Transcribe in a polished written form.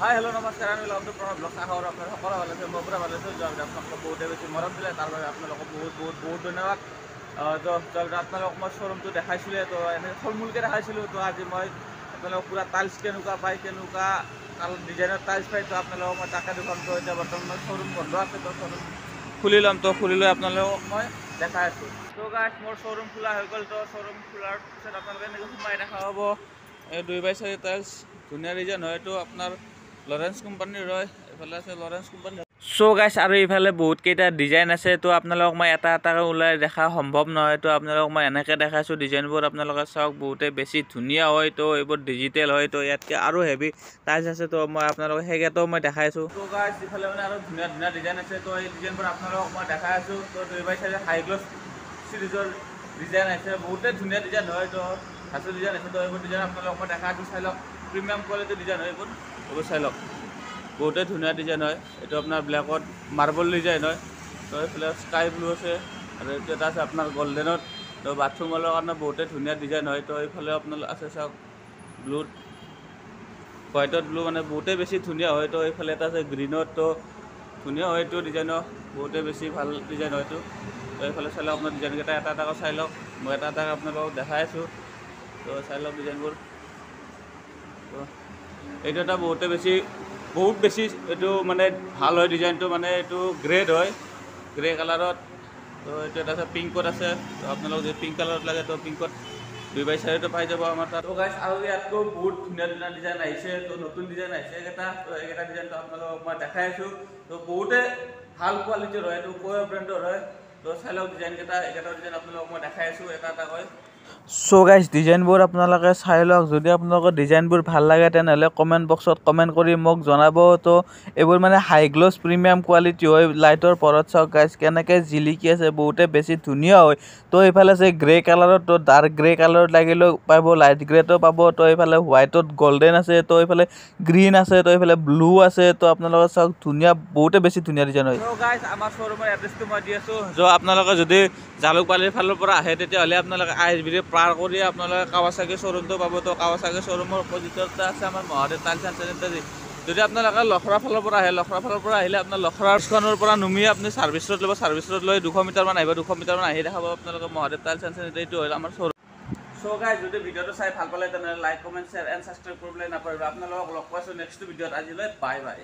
hi hello' নমস্কাৰ আমি লগতো প্ৰণৱ ব্লগ আহৰ আপোনাৰ সকলো ভাল আছে মই পুৰা ভাল আছোঁ যোৱা আপোনালোকক বহুতে বেছি মৰম দিলে তাৰ বাবে আপোনালোকক বহুত ধন্যবাদ যোৱা আপোনালোকক মই শ্ব'ৰুমটো দেখাইছিলোঁ তো এনেকৈ থুলমূলকৈ দেখাইছিলোঁ তো আজি মই আপোনালোকক পূৰা টাইলছ কেনেকুৱা পায় কেনেকুৱা ডিজাইনৰ টাইলছ পায় তো আপোনালোকক মই তাকে দেখুৱাম তো এতিয়া বৰ্তমান মই শ্ব'ৰুম বন্ধ আছে তো শ্ব'ৰুম খুলি ল'ম তো খুলি লৈ আপোনালোকক মই দেখাই আছোঁ তো গাইছ মোৰ শ্ব'ৰুম খোলা হৈ গ'ল তো শ্ব'ৰুম খোলাৰ পিছত আপোনালোকে এনেকৈ সোমাই দেখা হ'ব এই 2x4 টাইলছ ধুনীয়া ডিজাইন হয় এইটো আপোনাৰ লৰেন্স কোম্পানীৰ হয় এইফালে আছে লৰেন্স কোম্পানী চ' গাইছ আৰু এইফালে বহুত কেইটা ডিজাইন আছে তো আপোনালোকক মই এটা এটাকৈ ওলাই দেখা সম্ভৱ নহয় তো আপোনালোকক মই এনেকৈ দেখাইছোঁ ডিজাইনবোৰ আপোনালোকে চাওক বহুতে বেছি ধুনীয়া হয় তো এইবোৰ ডিজিটেল হয় তো ইয়াতকৈ আৰু হেভি টাইলছ আছে তো মই আপোনালোকক সেইকেইটাও মই দেখাইছোঁ তো গাইছ এইফালে মানে আৰু ধুনীয়া ধুনীয়া ডিজাইন আছে তো এই ডিজাইনবোৰ আপোনালোকক মই দেখাই আছোঁ তো 2x4 হাই গ্লছ চিৰিজৰ ডিজাইন আছে বহুতে ধুনীয়া ডিজাইন হয় তো আছে ডিজাইন আছে তো এইবোৰ ডিজাইন আপোনালোকক মই দেখাই আছোঁ চাই লওক প্ৰিমিয়াম কোৱালিটিৰ ডিজাইন হয় এইবোৰ চাই লওক বহুতে ধুনীয়া ডিজাইন হয় এইটো আপোনাৰ ব্লেকত মাৰ্বল ডিজাইন হয় তো এইফালে স্কাই ব্লু আছে আৰু এইটো এটা আছে আপোনাৰ গল্ডেনত তো বাথৰুমৰ কাৰণে বহুতে ধুনীয়া ডিজাইন হয় তো এইফালে আপোনাৰ আছে চাওক ব্লুত হোৱাইটত ব্লু মানে বহুতে বেছি ধুনীয়া হয় তো এইফালে এটা আছে গ্ৰীণত তো ধুনীয়া হয় এইটো ডিজাইনৰ বহুতে বেছি ভাল ডিজাইন হয়তো তো এইফালে চাই লওক আপোনাৰ ডিজাইনকেইটা এটা এটাকৈ চাই লওক মই এটা এটা আপোনালোকক দেখাই আছোঁ তো চাই লওক ডিজাইনবোৰ তো এইটো এটা বহুত বেছি এইটো মানে ভাল হয় ডিজাইনটো মানে এইটো গ্ৰেড হয় গ্ৰে কালাৰত তো এইটো এটা আছে পিংকত আছে তো আপোনালোক যদি পিংক কালাৰত লাগে তো পিংকত 2x4 পাই যাব আমাৰ তাত তো গাইছ আৰু ইয়াতকৈ বহুত ধুনীয়া ধুনীয়া ডিজাইন আহিছে তো নতুন ডিজাইন আহিছে এইকেইটা তো এইকেইটা ডিজাইনটো আপোনালোকক মই দেখাই আছোঁ তো বহুতে ভাল কোৱালিটিৰ হয় এইটো কোৱা ব্ৰেণ্ডৰ হয় তো চাই লওক ডিজাইনকেইটা এইকেইটা ডিজাইন আপোনালোকক মই দেখাই আছোঁ এটা এটাকৈ চ' গাইছ ডিজাইনবোৰ আপোনালোকে চাই লওক যদি আপোনালোকৰ ডিজাইনবোৰ ভাল লাগে তেনেহ'লে কমেণ্ট বক্সত কমেণ্ট কৰি মোক জনাব তো এইবোৰ মানে হাই গ্লছ প্ৰিমিয়াম কোৱালিটি হয় লাইটৰ পৰত চাওক গাইছ কেনেকৈ জিলিকি আছে বহুতে বেছি ধুনীয়া হয় তো এইফালে আছে গ্ৰে কালাৰত তো ডাৰ্ক গ্ৰে কালাৰত লাগিলেও পাব লাইট গ্ৰেটো পাব তো এইফালে হোৱাইটত গল্ডেন আছে তো এইফালে গ্ৰীণ আছে তো এইফালে ব্লু আছে তো আপোনালোকে চাওক ধুনীয়া বহুতে বেছি ধুনীয়া ডিজাইন হয় তো গাইছ আমাৰ শ্ব'ৰুমৰ এড্ৰেছটো মই দি আছোঁ য' আপোনালোকে যদি জালুকবাৰীৰ ফালৰ পৰা আহে তেতিয়াহ'লে আপোনালোকে ISBD পাৰ কৰি আপোনালোকে কাৱাছাকি শ্ব'ৰুমটো পাব তো কাৱাছাকি শ্ব'ৰুমৰ অপজিটতে আছে আমাৰ মহাদেৱ টাইলছ এণ্ড চেনিটাৰী যদি আপোনালোকে লখৰা ফালৰ পৰা আহে লখৰা ফালৰ পৰা আহিলে আপোনাৰ লখৰাৰ পৰা নুমি আপুনি ছাৰ্ভিচ ৰোড ল'ব ছাৰ্ভিচ ৰোড লৈ 200 মিটাৰমান আহিব 200 মিটাৰমান আহি দেখাব আপোনালোকে মহাদেৱ টাইলছ এণ্ড চেনিটাৰীটো হ'ল আমাৰ শ্ব'ৰুম চ' গাইছ যদি ভিডিঅ'টো চাই ভাল পালে তেনেহ'লে like comment share and subscribe কৰিবলৈ নাপাহৰিব আপোনালোকক লগ পাইছোঁ নেক্সট ভিডিঅ'ত আজিলৈ বাই বাই